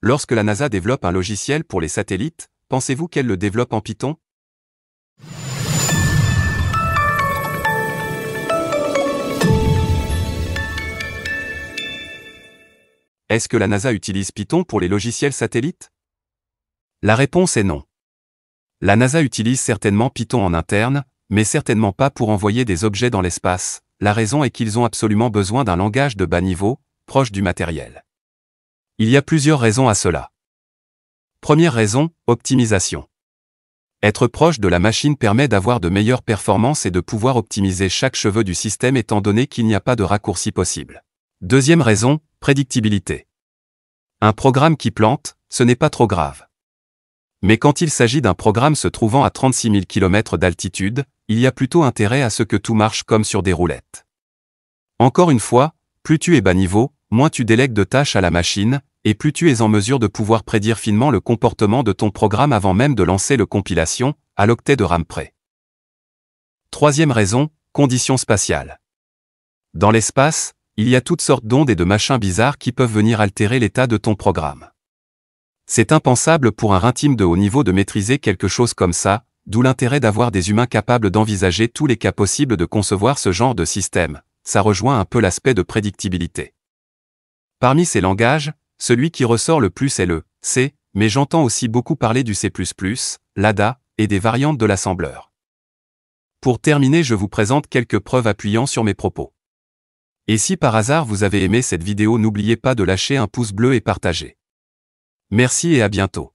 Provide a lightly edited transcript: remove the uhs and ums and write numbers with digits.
Lorsque la NASA développe un logiciel pour les satellites, pensez-vous qu'elle le développe en Python? Est-ce que la NASA utilise Python pour les logiciels satellites? La réponse est non. La NASA utilise certainement Python en interne, mais certainement pas pour envoyer des objets dans l'espace. La raison est qu'ils ont absolument besoin d'un langage de bas niveau, proche du matériel. Il y a plusieurs raisons à cela. Première raison, optimisation. Être proche de la machine permet d'avoir de meilleures performances et de pouvoir optimiser chaque cheveu du système étant donné qu'il n'y a pas de raccourci possible. Deuxième raison, prédictibilité. Un programme qui plante, ce n'est pas trop grave. Mais quand il s'agit d'un programme se trouvant à 36 000 km d'altitude, il y a plutôt intérêt à ce que tout marche comme sur des roulettes. Encore une fois, plus tu es bas niveau, moins tu délègues de tâches à la machine, et plus tu es en mesure de pouvoir prédire finement le comportement de ton programme avant même de lancer le compilation, à l'octet de RAM près. Troisième raison, conditions spatiales. Dans l'espace, il y a toutes sortes d'ondes et de machins bizarres qui peuvent venir altérer l'état de ton programme. C'est impensable pour un intime de haut niveau de maîtriser quelque chose comme ça, d'où l'intérêt d'avoir des humains capables d'envisager tous les cas possibles de concevoir ce genre de système. Ça rejoint un peu l'aspect de prédictibilité. Parmi ces langages, celui qui ressort le plus est le C, mais j'entends aussi beaucoup parler du C++, l'ADA, et des variantes de l'assembleur. Pour terminer, je vous présente quelques preuves appuyant sur mes propos. Et si par hasard vous avez aimé cette vidéo, n'oubliez pas de lâcher un pouce bleu et partager. Merci et à bientôt.